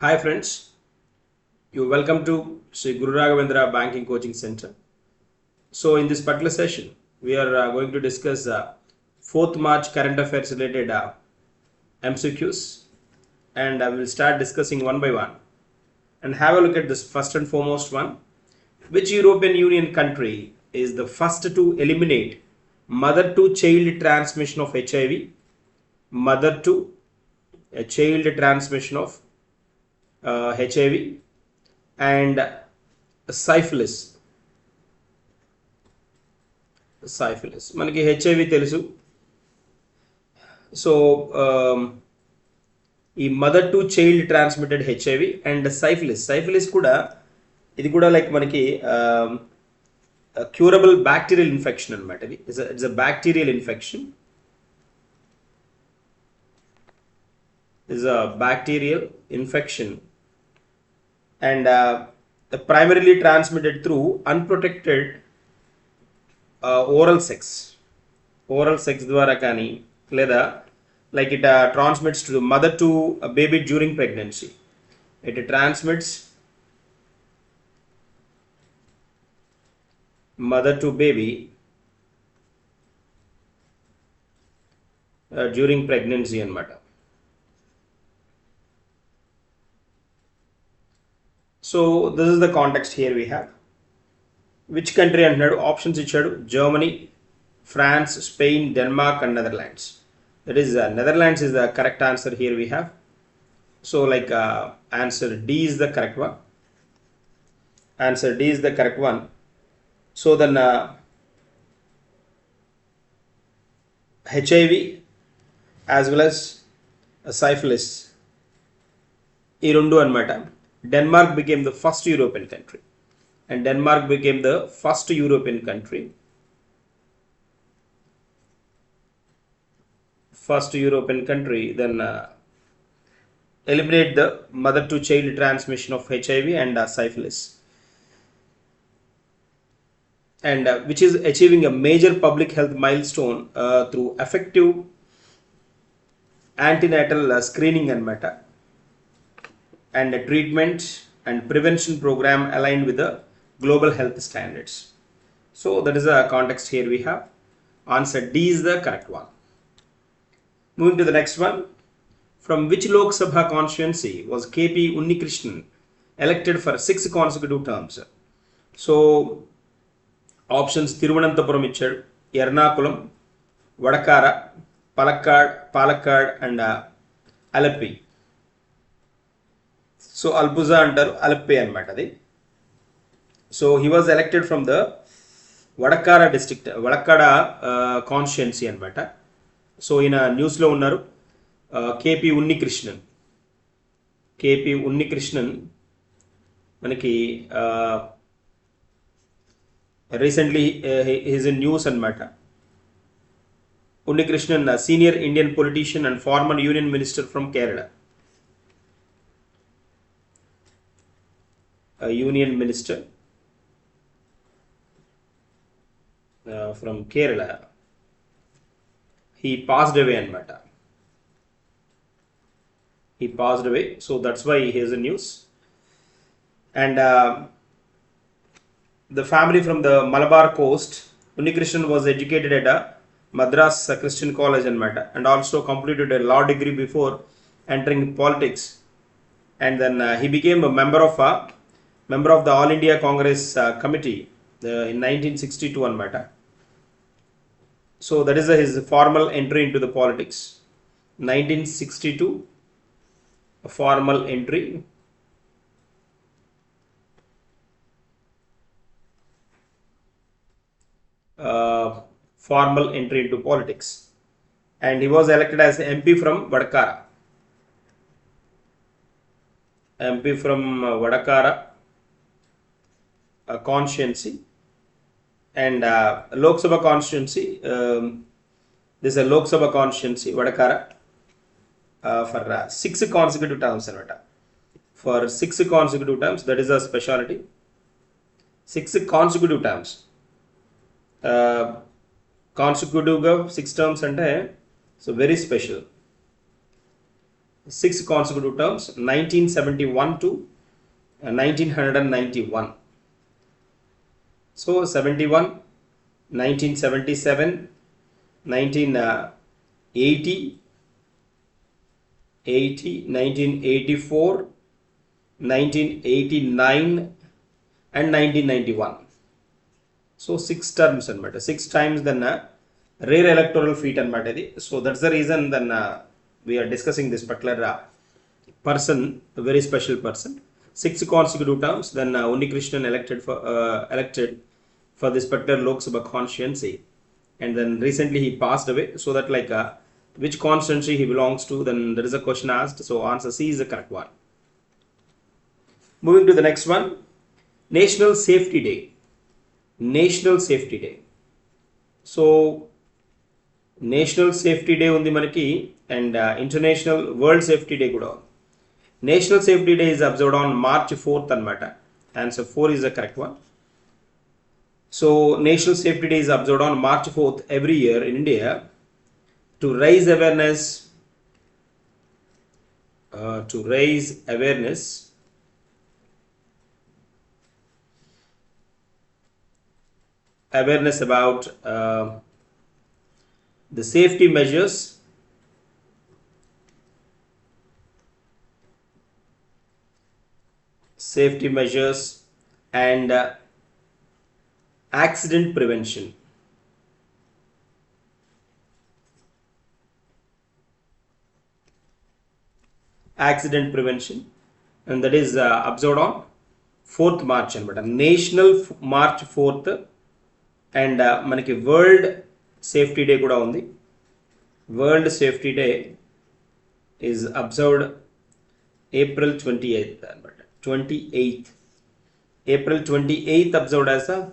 Hi friends, you welcome to Sri Guru Raghavendra Banking Coaching Center. So in this particular session, we are going to discuss 4th March current affairs related MCQs, and we will start discussing one by one and have a look at this first and foremost one. Which European Union country is the first to eliminate mother to child transmission of HIV, mother to child transmission of HIV and syphilis. మనకి HIV తెలుసు. So ఈ mother to child transmitted HIV and syphilis కూడా ఇది కూడా like మనకి curable bacterial infection అనమాట. ఇది it's a bacterial infection, is a bacterial infection and primarily transmitted through unprotected oral sex ద్వారా కానీ లేదా like it transmits to the mother to a baby during pregnancy. It transmits mother to baby during pregnancy అన్నమాట. So this is the context here we have. Which country అంటున్నాడు, options ఇచ్చాడు. Germany, France, Spain, Denmark and Netherlands. That is Netherlands is the correct answer here we have. So like answer D is the correct one. Answer D is the correct one. So then HIV as well as syphilis ఈ రెండు అన్నమాట. Denmark became the first European country, and Denmark became the first European country, then eliminate the mother to child transmission of HIV and syphilis, and which is achieving a major public health milestone through effective antenatal screening and and a treatment and prevention program aligned with the global health standards. So that is the context here we have. Answer D is the correct one. Moving to the next one. From which Lok Sabha constituency was KP Unnikrishnan elected for 6 consecutive terms? So options Thiruvananthapuram ichadu, Ernakulam, Vadakara, Palakkad and Alappi. So Alappuzha అంటారు, అలప్పే అనమాట అది. So he was elected from the Vadakara district, Vadakara constituency అనమాట. So ఈయన న్యూస్లో ఉన్నారు. KP Unnikrishnan మనకి recently he's in news అనమాట. Unnikrishnan senior Indian politician and former union minister from Kerala. A union minister from Kerala. He passed away anamata. So that's why he is in news. And the family from the Malabar coast, Unnikrishnan was educated at a Madras Christian College anamata, and also completed a law degree before entering politics. And then he became a member of the All India Congress committee in 1962 anamata. So that is his formal entry into the politics. 1962 formal entry. Formal entry into politics, and he was elected as MP from Vadakara. Constituency, and Lok Sabha constituency. This is a Lok Sabha constituency, Vadakara, for 6 consecutive terms anamata. For 6 consecutive terms, that is a specialty. 6 consecutive terms. Consecutive 6 terms ante, so very special. 6 consecutive terms, 1971 to 1991. So 71, 1977, 1980, 1984, 1989 and 1991. So 6 terms and 6 times then rare electoral feat and matter. So that's the reason then we are discussing this particular person, a very special person. 6 consecutive terms, then Unnikrishnan elected for this particular Lok Sabha constituency, and then recently he passed away. So that like which constituency he belongs to, then there is a question asked. So answer C is the correct one. Moving to the next one, National Safety Day. National Safety Day. So National Safety Day undi manaki, and International World Safety Day kuda. National Safety Day is observed on March 4th anamata. Answer 4 is the correct one. So National Safety Day is observed on March 4th every year in India to raise awareness about the safety measures and accident prevention. And that is observed on 4th March anamata. National March 4th and manaki World Safety Day kuda undi. World Safety Day is observed April 28th anamata. 28th. April 28th observed as a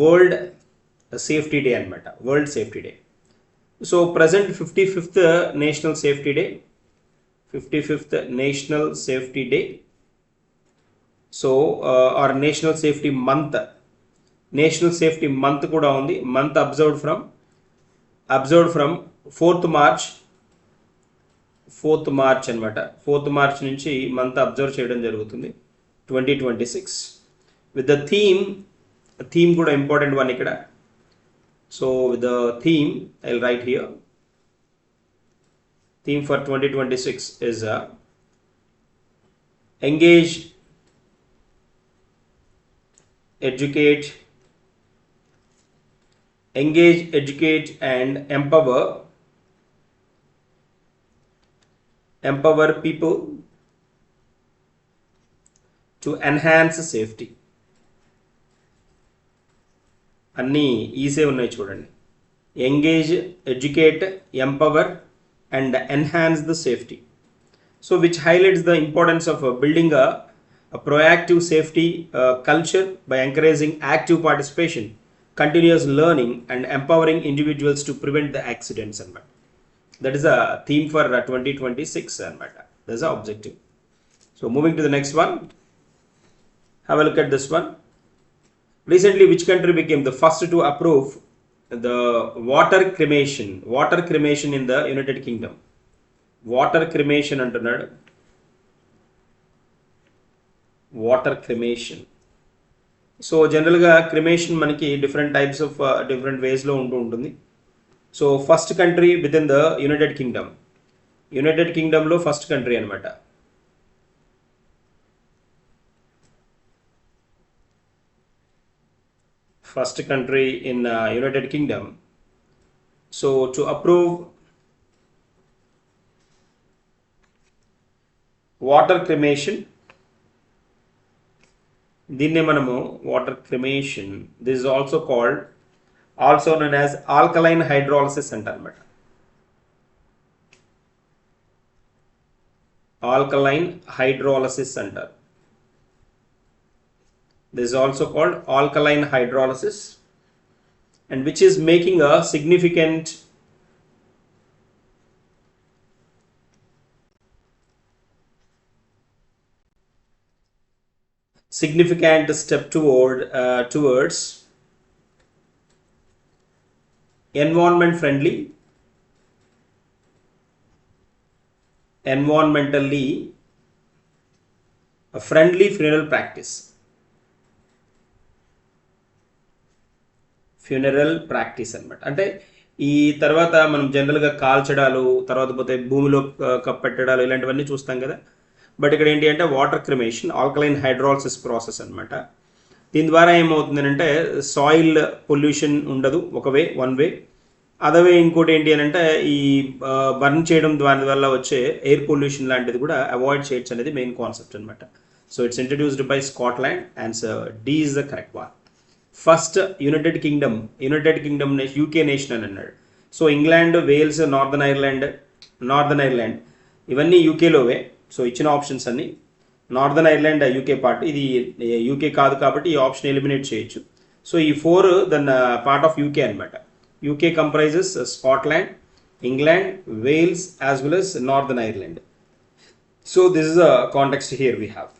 World Safety Day anamata. World Safety Day. So present 55th National Safety Day. 55th National Safety Day. So or National Safety Month. National Safety Month kuda undi. Month observed from 4th March. 4th March anamata. 4th March nunchi month observe cheyadam jarugutundi. 2026 with the theme kuda important one ikkada. So with the theme I'll write here. Theme for 2026 is engage, educate and empower people to enhance safety. అన్నీ ఈసే ఉన్నాయి చూడండి. Engage, educate, empower and enhance the safety. So which highlights the importance of building a proactive safety culture by encouraging active participation, continuous learning and empowering individuals to prevent the accidents. That is a theme for 2026. That is the objective. So moving to the next one. Have a look at this one. Recently, which country became the first to approve the water cremation in the United Kingdom? Water cremation antunnadu. Water cremation. So general ga cremation manaki different types of different ways lo untundi. So first country within the United Kingdom lo first country anamata. First country in United Kingdom. So to approve water cremation, దీన్నే మనము water cremation, this is also known as alkaline hydrolysis అంటారన్నమాట. Alkaline hydrolysis అంటారు. This is also called alkaline hydrolysis, and which is making a significant step towards environment friendly environmentally friendly funeral practice. Funeral practice అనమాట. అంటే ఈ తర్వాత మనం జనరల్గా కాల్చడాలు, తర్వాత పోతే భూమిలో కప్పెట్టడాలు ఇలాంటివన్నీ చూస్తాం కదా. బట్ ఇక్కడ ఏంటి అంటే water cremation, alkaline hydrolysis process అనమాట. దీని ద్వారా ఏమవుతుంది అంటే సాయిల్ పొల్యూషన్ ఉండదు, వన్ వే. అదర్ వే ఇంకోటి ఏంటి అని అంటే ఈ బర్న్ చేయడం దాని వల్ల వచ్చే ఎయిర్ పొల్యూషన్ లాంటిది కూడా అవాయిడ్ చేయొచ్చు అనేది మెయిన్ కాన్సెప్ట్ అనమాట. So it's introduced by Scotland. Answer D is the correct one. First United Kingdom UK nation అని అన్నాడు. So England, Wales, Northern Ireland ఇవన్నీ యూకేలోవే. సో ఇచ్చిన ఆప్షన్స్ అన్ని నార్దర్న్ ఐర్లాండ్ యూకే పార్ట్, ఇది యూకే కాదు కాబట్టి ఈ ఆప్షన్ ఎలిమినేట్ చేయొచ్చు. సో ఈ 4 దెన్ పార్ట్ ఆఫ్ యూకే అనమాట. UK comprises Scotland, England, Wales as well as Northern Ireland. So this is the context here we have.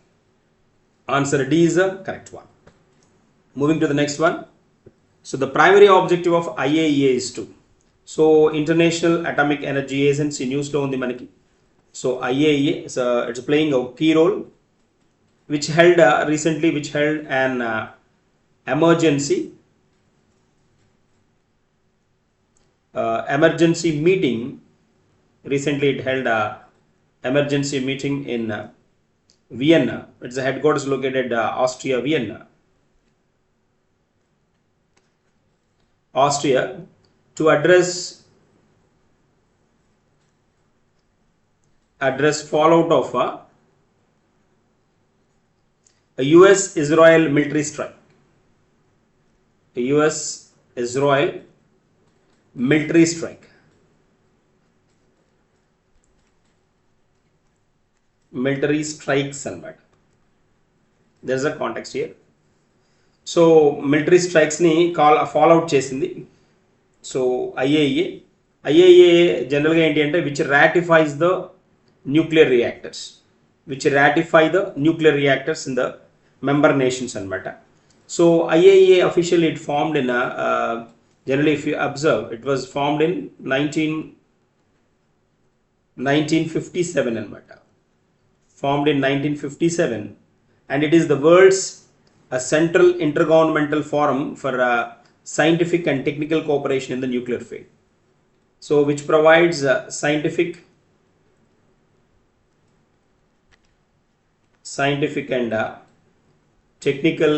Answer D is the correct one. Moving to the next one. So the primary objective of IAEA is to, so International Atomic Energy Agency news lo undi manaki. So IAEA is it's playing a key role which held an emergency meeting. Recently it held a emergency meeting in Vienna. It's the headquarters located Austria, Vienna, Austria, to address fallout of a US-Israel military strike. A US-Israel military strike. Military strikes anamata. There's a context here. So military స్ట్రైక్స్ని follow out చేసింది. So IAEA జనరల్గా ఏంటి అంటే which ratifies the nuclear reactors in the member nations అనమాట. So IAEA officially it formed in generally if you observe it was formed in 1957 అనమాట. Formed in 1957, and it is the world's a central intergovernmental forum for scientific and technical cooperation in the nuclear field. So which provides scientific and technical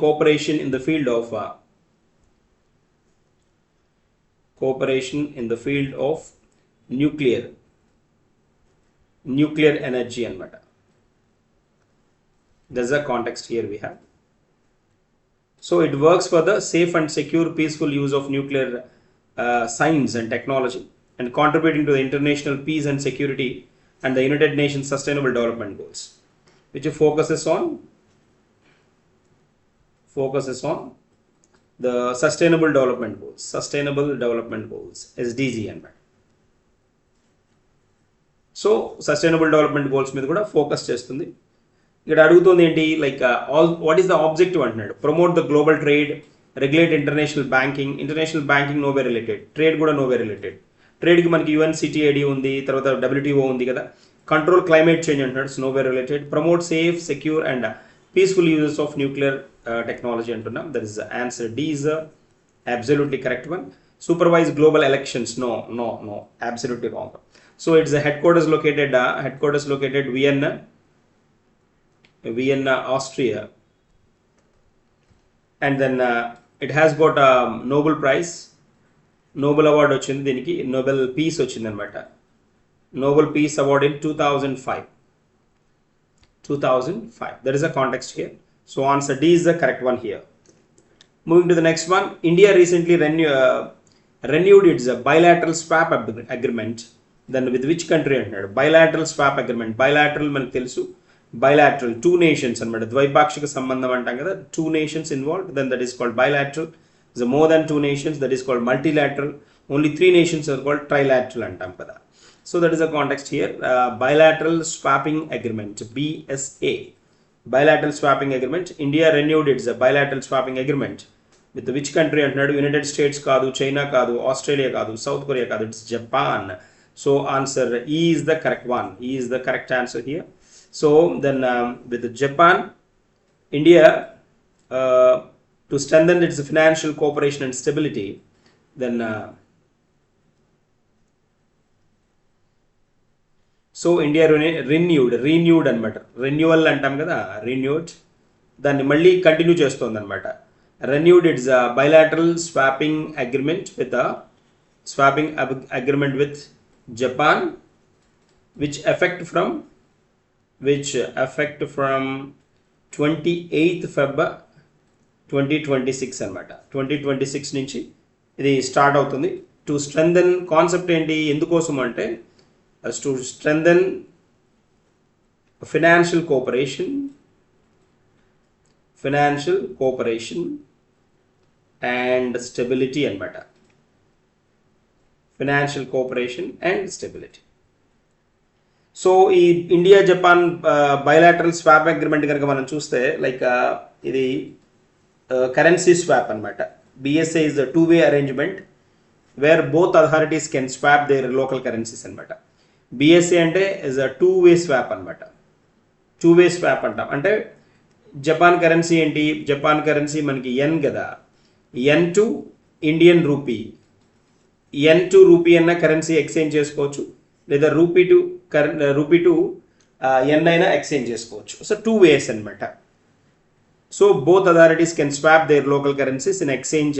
cooperation in the field of nuclear energy anamata. There's a context here we have. So it works for the safe and secure peaceful use of nuclear science and technology, and contributing to the international peace and security and the United Nations Sustainable Development Goals, which focuses on the Sustainable Development Goals, SDG anamata. So sustainable development goals మీద కూడా focus చేస్తుంది. ఇక్కడ అడుగుతుంది ఏంటి, like what is the objective అంటున్నాడు. Promote the global trade, regulate international banking no way related, trade కూడా no way related. ట్రేడ్కి మనకి UNCTAD ఉంది, తర్వాత WTO ఉంది కదా. కంట్రోల్ క్లైమేట్ చేంజ్ అంటున్నాడు, no way related. Promote safe, secure and peaceful uses of nuclear technology అంటున్నాం. That is answer D is absolutely correct one. Supervise global elections, no absolutely wrong. So it's the headquarters located Vienna, Austria, and then it has got a Nobel award వచ్చింది దీనికి. Nobel Peace వచ్చింది అనమాట. Nobel Peace Award in 2005. There is a context here. So answer D is the correct one here. Moving to the next one. India recently renewed its bilateral swap agreement. Then with which country అంటున్నాడు. bilateral swap agreement. bilateral మనకు తెలుసు, bilateral 2 nations అన్నమాట. ద్వైపాక్షిక సంబంధం అంటాం కదా, 2 nations involved, then that is called bilateral. Is more than 2 nations, that is called multilateral. Only 3 nations are called trilateral అంటాం కదా. So that is the context here. Bilateral swapping agreement, BSA, bilateral swapping agreement. India renewed its bilateral swapping agreement with which country అంటున్నాడు. United states కాదు, China కాదు, Australia కాదు, south Korea కాదు, it's Japan. So answer E is the correct one. E is the correct answer here. So then with Japan, India to strengthen its financial cooperation and stability, then so India renewed అనమాట. Renewal అంటాం కదా, renewed, దాన్ని మళ్ళీ continue చేస్తుంది అనమాట. Renewed it's bilateral swapping agreement with Japan which effect from 28th Feb 2026 అనమాట. 2026 నుంచి ఇది స్టార్ట్ అవుతుంది. టు స్ట్రెంథెన్ కాన్సెప్ట్ ఏంటి, ఎందుకోసం అంటే to strengthen financial cooperation and stability anamata. Financial cooperation and stability. So ఈ India Japan bilateral swap agreement కనుక మనం చూస్తే లైక్ ఇది కరెన్సీ స్వాప్ అనమాట. BSA is a two-way arrangement where both authorities can swap their local currencies అనమాట. BSA అంటే is a two way swap అనమాట. Two way swap అంటాం. అంటే జపాన్ కరెన్సీ ఏంటి, జపాన్ కరెన్సీ మనకి ఎన్ కదా, yen to Indian rupee, yen to rupee అన్న currency exchange చేసుకోవచ్చు, లేదా రూపీ టు ఎన్ అయినా ఎక్స్చేంజ్ చేసుకోవచ్చు. సో టూ వేస్ అనమాట. So both authorities can swap their local currencies in exchange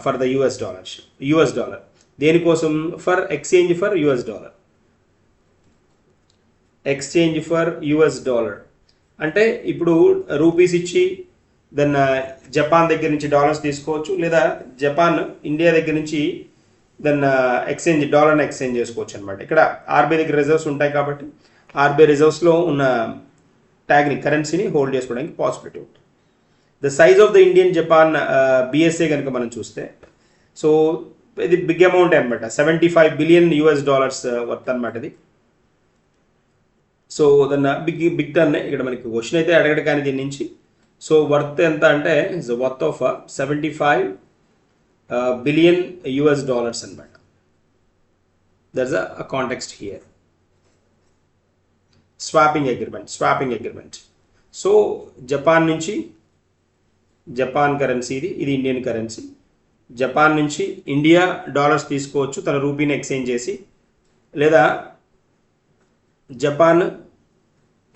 for the US dollar. దేనికోసం, for exchange for US dollar. Exchange for US dollar అంటే ఇప్పుడు rupees ఇచ్చి then Japan దగ్గర నుంచి dollars తీసుకోవచ్చు, లేదా జపాన్ ఇండియా దగ్గర నుంచి దెన్ డాలర్ని ఎక్స్చేంజ్ చేసుకోవచ్చు అనమాట. ఇక్కడ ఆర్బీఐ దగ్గర రిజర్వ్స్ ఉంటాయి కాబట్టి ఆర్బీఐ రిజర్వ్స్లో ఉన్న ట్యాగ్ని, కరెన్సీని హోల్డ్ చేసుకోవడానికి పాసిబిలిటీ ఉంటుంది. The size of the Indian Japan BSA కనుక మనం చూస్తే, సో ఇది బిగ్ అమౌంట్ అనమాట. $75 billion వర్త్ అనమాట ఇది. సో దాన్ని బిగ్ టర్న్ ఇక్కడ మనకి క్వశ్చన్ అయితే అడగడు కానీ దీని నుంచి. సో వర్త్ ఎంత అంటే ఇస్ వర్త్ ఆఫ్ $75 billion అనమాట. That's a context here. Swapping agreement. So Japan నుంచి, జపాన్ కరెన్సీ ఇది ఇండియన్ కరెన్సీ. జపాన్ నుంచి ఇండియా డాలర్స్ తీసుకోవచ్చు తన రూపీని ఎక్స్చేంజ్ చేసి, లేదా జపాన్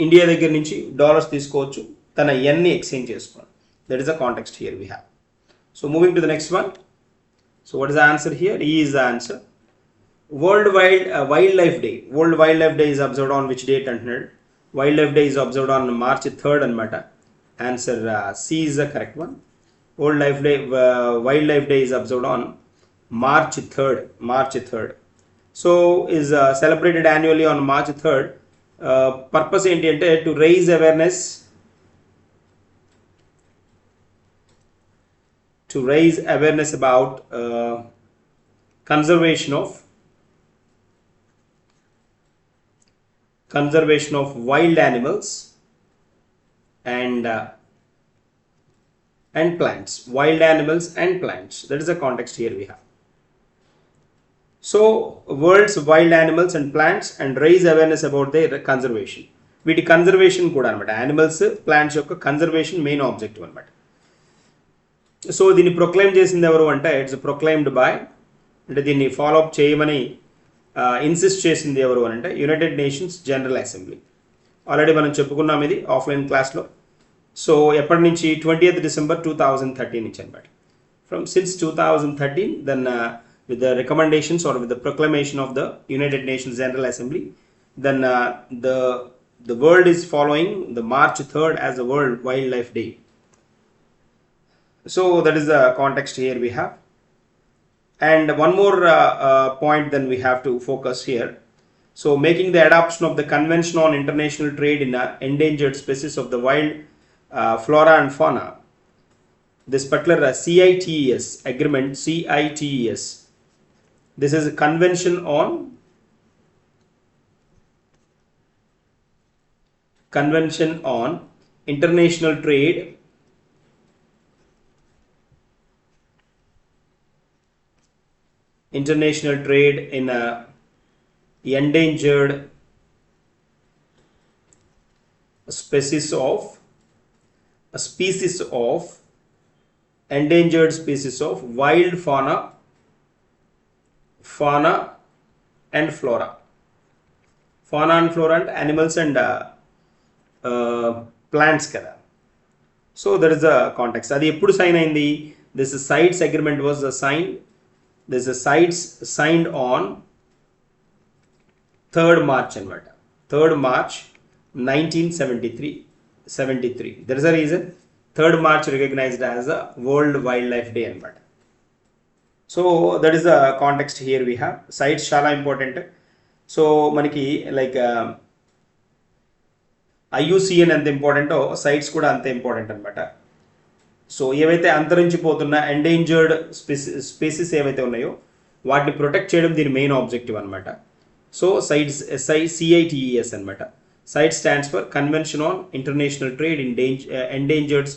ఇండియా దగ్గర నుంచి డాలర్స్ తీసుకోవచ్చు తన ఎన్ని ఎక్స్చేంజ్ చేసుకోవాలి. That is the context here we have. So moving to the next one. So what is the answer here? E is the answer. World Wildlife Day. World Wildlife Day is observed on which date అంటున్నాడు. Wildlife Day is observed on March 3rd అనమాట. Answer C is the correct one. Wildlife Day is observed on March 3rd. So is celebrated annually on March 3rd. Purpose ఏంటి అంటే to raise awareness about conservation of wild animals and plants. Wild animals and plants. That is the context here we have. So world's wild animals and plants and raise awareness about their conservation. వీటి conservation కూడా అనమాట. Animals, plants యొక్క conservation main objective అనమాట. So దీన్ని proclaim చేసింది ఎవరు అంటే it's proclaimed by, అంటే దీన్ని ఫాలోఅప్ చేయమని ఇన్సిస్ట్ చేసింది ఎవరు అని అంటే United nations general assembly. Already మనం చెప్పుకున్నాం ఇది ఆఫ్లైన్ క్లాస్లో. సో ఎప్పటి నుంచి, 20th December 2013 నుంచి అనమాట. From since 2013 then with the recommendations or with the proclamation of the United Nations General Assembly, then the world is following the March 3rd as the World Wildlife Day. So that is the context here we have. And one more point then we have to focus here. So making the adoption of the Convention on International Trade in Endangered Species of the Wild Flora and Fauna. This particular CITES agreement, CITES. This is a convention on international trade international trade in endangered species of endangered species of wild fauna and flora and animals and plants kada. So there is a context. Adi eppudu sign ayindi? This CITES agreement was signed. This is CITES signed on 3rd March anamata. 3rd March 1973. There is a reason. 3rd March recognized as a World Wildlife Day anamata. So that is the context here we have. CITES chala important. So maniki like IUCN ఎంత ఇంపార్టెంటో sites కూడా అంతే important అనమాట. So ఏవైతే అంతరించిపోతున్న endangered species ఏవైతే ఉన్నాయో వాటిని ప్రొటెక్ట్ చేయడం దీని మెయిన్ ఆబ్జెక్టివ్ అనమాట. సో సైట్స్ CITES అనమాట. CITES stands for convention on international trade in endangered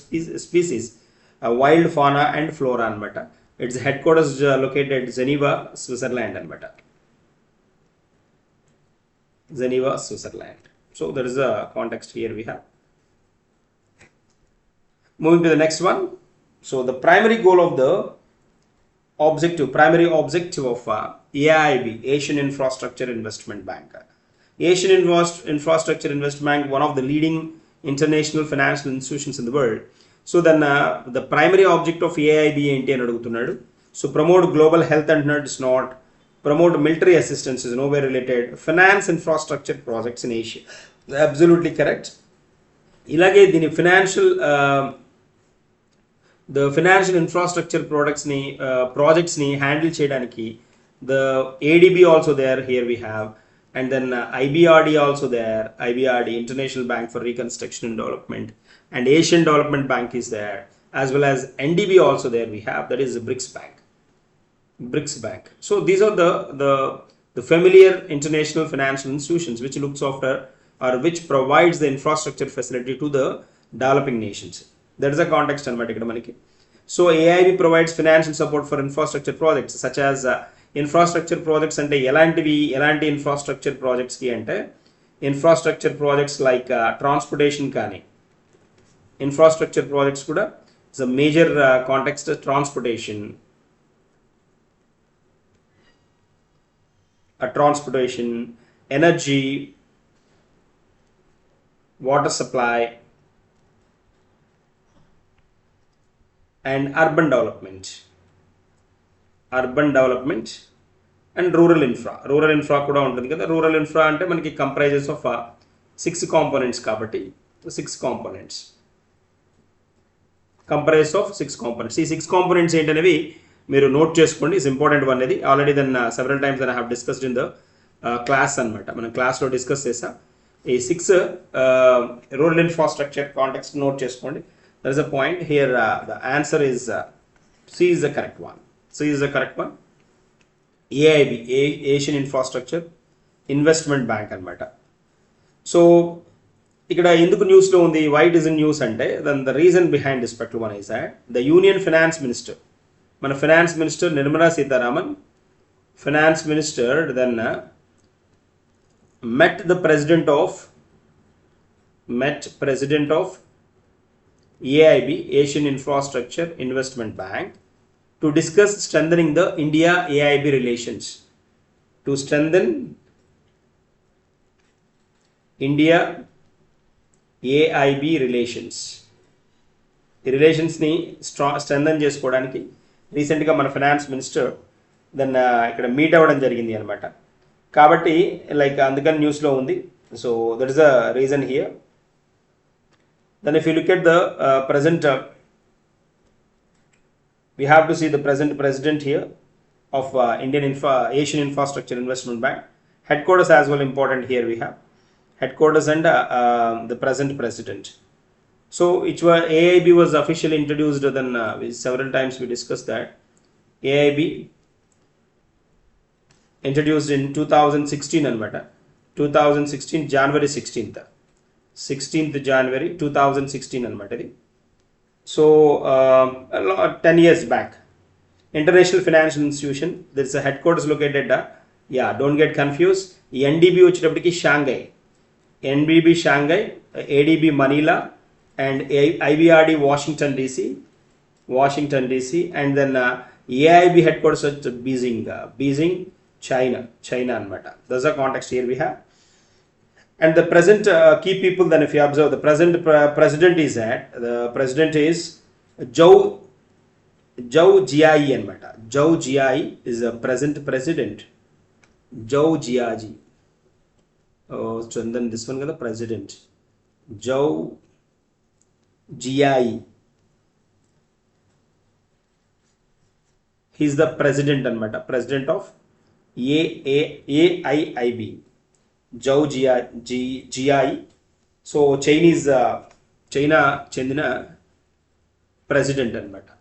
species wild fauna and flora అనమాట. Its headquarters located Geneva, Switzerland అనమాట. Geneva, Switzerland. So there is a context here we have. Moving to the next one. So the primary objective of AIIB, Asian Infrastructure Investment Bank. Asian Infrastructure Investment Bank, one of the leading international financial institutions in the world. So then the primary object of AIIB enti ani adugutunnadu. So promote global health and it's not. Promote military assistance is nowhere related. Finance infrastructure projects in Asia. Absolutely correct. Ilage dini the financial infrastructure projects ni handle cheyadaniki the ADB also there, here we have, and then IBRD also there. IBRD, International Bank for Reconstruction and Development, and Asian Development Bank is there, as well as NDB also there we have, that is the BRICS Bank. So these are the familiar international financial institutions which looks after or which provides the infrastructure facility to the developing nations. That is a context anamata ikkada maniki. So AIIB provides financial support for infrastructure projects such as infrastructure projects ante elanti infrastructure projects ki ante infrastructure projects like transportation kani infrastructure projects kuda is a major context. Transportation, energy, water supply, and urban development and rural infra kuda untundi kada. Rural infra ante manaki comprises of 6 components kabatti 6 components comprise of 6 components. ఈ 6 components ఏంటనేవి మీరు note చేసుకోండి. Is important one అనేది. Already then several times I have discussed in the class అనమాట. మనం క్లాస్లో discuss చేసాం. ఈ 6 rural infrastructure context note చేసుకోండి. There is a point here. The answer is C is the correct one. AIB, Asian Infrastructure Investment Bank అనమాట. So ఇక్కడ ఎందుకు న్యూస్లో ఉంది, why it is in news అంటే then the reason behind this particular one is that the union finance minister, మన finance minister Nirmala Sitharaman, finance minister then met president of AIB, Asian Infrastructure Investment Bank, to discuss strengthening the India AIB relations. To strengthen India AIB relations. ఈ రిలేషన్స్ని strengthen చేసుకోవడానికి రీసెంట్గా మన finance minister then ఇక్కడ meet అవ్వడం జరిగింది అనమాట. కాబట్టి లైక్ అందుకని న్యూస్లో ఉంది. So that is the reason here. Then if you look at the present, we have to see the present president here of Asian Infrastructure Investment Bank. Headquarters as well important here we have. Headquarters and the present president. So AIB was officially introduced, then several times we discussed that. AIB introduced in 2016 anamata. 2016 January 16th January 2016 అనమాట ఇది. So 10 years back. International Financial Institution. There is a headquarters located don't get confused. NDB వచ్చేటప్పటికి Shanghai, NBB Shanghai, ADB Manila, and IBRD Washington DC, and then AIIB headquarters at Beijing, China anamata. That's the context here we have. And the present key people, then if you observe, the present president is Zhou Jiai anamata. Zhou Jiai is the present president. Zhou Jiaji. Oh, so then this one the president. Zhou Jiai. He is the president anamata. President of AIIB. Zhou Jiai. So Chinese China chendina president anamata.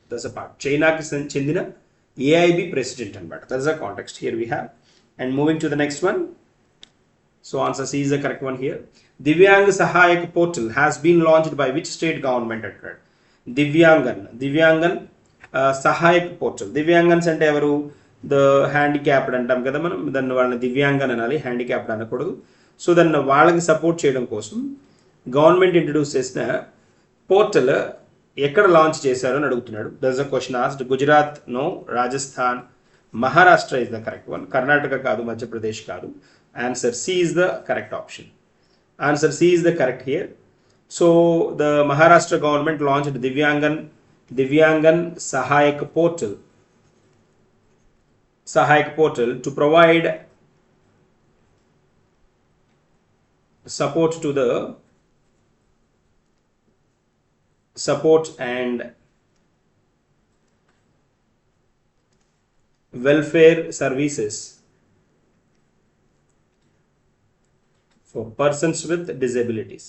That's a part. China ki chendina AIIB president anamata. That's the context here we have. And moving to the next one. So answer C is the correct one here. Divyang Sahayak portal has been launched by which state government? Divyangan Sahayak portal. Divyangans అంటే ఎవరు? The handicapped అంటాం కదా మనం, దాన్ని వాళ్ళని దివ్యాంగన్ అనాలి, handicapped అనకూడదు. So దాన్ని వాళ్ళకి సపోర్ట్ చేయడం కోసం గవర్నమెంట్ ఇంట్రడ్యూస్ చేసిన పోర్టల్ ఎక్కడ లాంచ్ చేశారు అని అడుగుతున్నాడు. That's the question asked. Gujarat no, Rajasthan, Maharashtra is the correct one. Karnataka కాదు, మధ్యప్రదేశ్ కాదు. Answer C is the correct option. Answer C is the correct here. So the Maharashtra government launched Divyangan Sahayak portal to provide support and welfare services for persons with disabilities.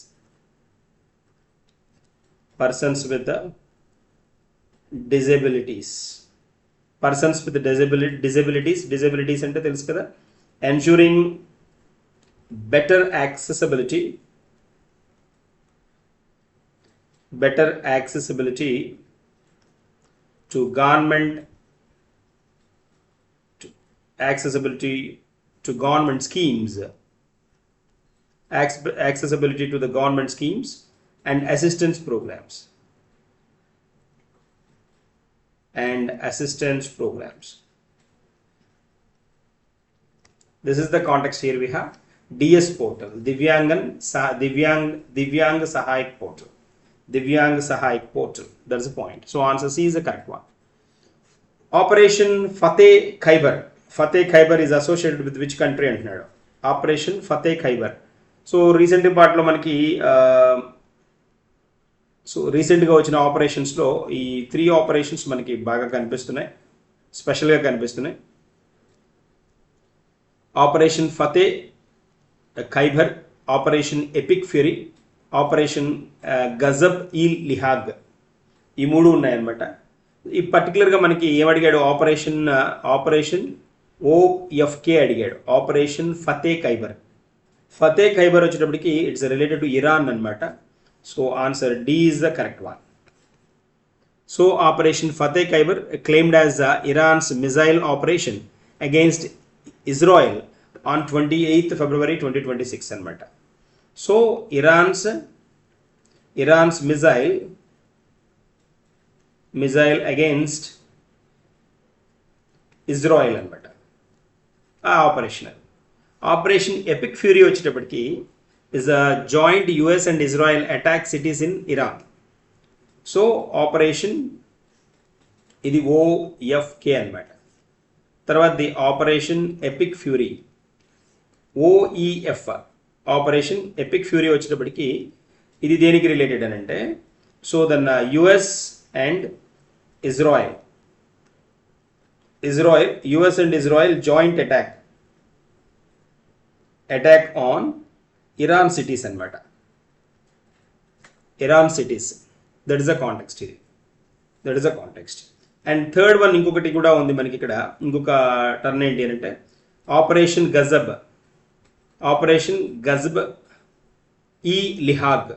Persons with disabilities అంటే తెలుసు కదా, ensuring better accessibility to government schemes, accessibility to the government schemes and assistance programs. This is the context here we have. DS portal, Divyang Sahayak portal. That's the point. So answer C is the correct one. Operation Fateh Khyber is associated with which country antunnadu? Operation Fateh Khyber. So recent పార్ట్లో మనకి రీసెంట్గా వచ్చిన ఆపరేషన్స్లో ఈ 3 operations మనకి బాగా కనిపిస్తున్నాయి, స్పెషల్గా కనిపిస్తున్నాయి. Operation Fateh Khyber, operation epic fury, operation Ghazab ఈ లిహాగ్, ఈ 3 ఉన్నాయన్నమాట. ఈ పర్టికులర్గా మనకి ఏమడిగాడు? ఆపరేషన్ OFK అడిగాడు. ఆపరేషన్ ఫతే ఖైబర్ వచ్చేటప్పటికి ఇట్స్ రిలేటెడ్ టు ఇరాన్ అనమాట. So answer D is the correct one. So Operation Fateh Khyber claimed as Iran's missile operation against Israel on 28th February 2026 అనమాట. So Iran's missile against Israel అనమాట ఆ operation epic fury వచ్చేటప్పటికి is a joint US and Israel attack cities in Iran. So operation ఇది OFK అనమాట. తర్వాత the operation epic fury OEF. Operation epic fury వచ్చేటప్పటికి ఇది దేనికి రిలేటెడ్ అని అంటే, so then US and Israel joint attack on Iran cities అనమాట. Iran cities. That is the context here. And third one ఇంకొకటి కూడా ఉంది మనకి ఇక్కడ. ఇంకొక టర్న్ ఏంటి అని అంటే ఆపరేషన్ గజబ్ ఈ లిహాగ్.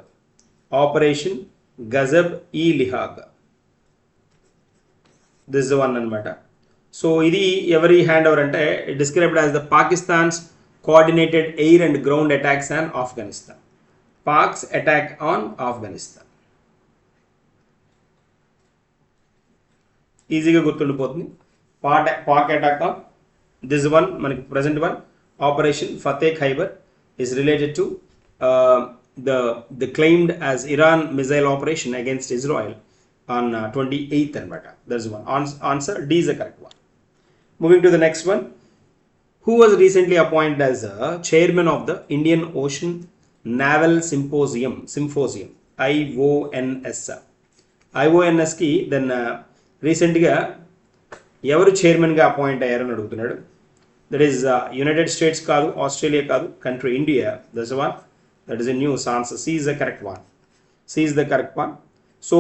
దిస్ ఇస్ వన్ అనమాట. సో ఇది ఎవరి హ్యాండ్ ఓవర్ అంటే described as the Pakistan's coordinated air and ground attacks on Afghanistan. Pak's attack on Afghanistan ఈజీగా గుర్తుండిపోతుంది. Pak attack on this one మనకి present one operation Fateh Khyber is related to the claimed as Iran missile operation against Israel on 28th anamata. That's one answer. D is the correct one. Moving to the next one. Who was recently appointed as a chairman of the Indian Ocean Naval Symposium IONS. IONS ki then recent ga evaru chairman ga appoint ayyarani adugutunnadu. That is United States kaadu, Australia kaadu, country India. That's the one. That is a new answer. C is the correct one. C is the correct one. So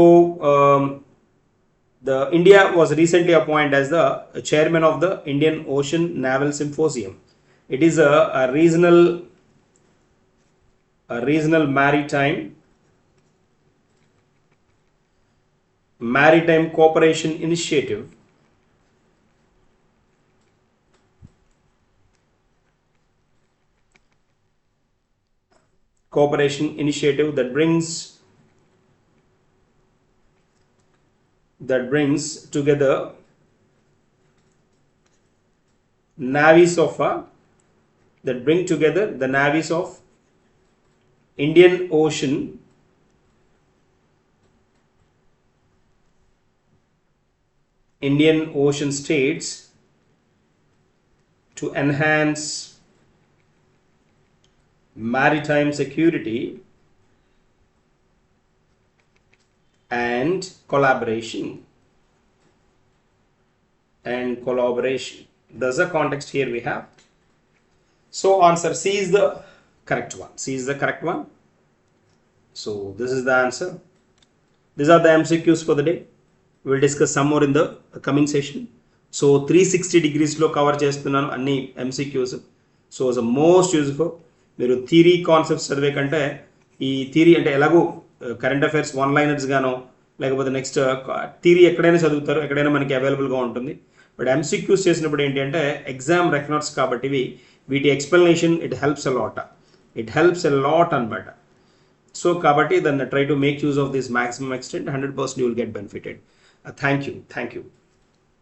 the India was recently appointed as the chairman of the Indian Ocean Naval Symposium. It is a regional maritime cooperation initiative. Cooperation initiative that brings together navies of the navies of Indian Ocean states to enhance maritime security and collaboration. There's a context here we have. So answer C is the correct one. C is the correct one. So this is the answer. These are the MCQs for the day. We'll discuss some more in the coming session. So 360 degrees lo cover చేస్తున్నాను అన్ని MCQs. So it's the most useful. మీరు theory concepts చదివే కంటే ఈ theory అంటే ఎలాగో current affairs one liners గానో లేకపోతే నెక్స్ట్ థియరీ ఎక్కడైనా చదువుతారు, ఎక్కడైనా మనకి అవైలబుల్గా ఉంటుంది. బట్ ఎంసీక్యూస్ చేసినప్పుడు ఏంటి అంటే ఎగ్జామ్ రెఫరెన్స్ కాబట్టి వీటి explanation it helps a lot అనమాట. సో కాబట్టి దాన్ని try to make use of this maximum extent 100% you will get benefited. Thank you.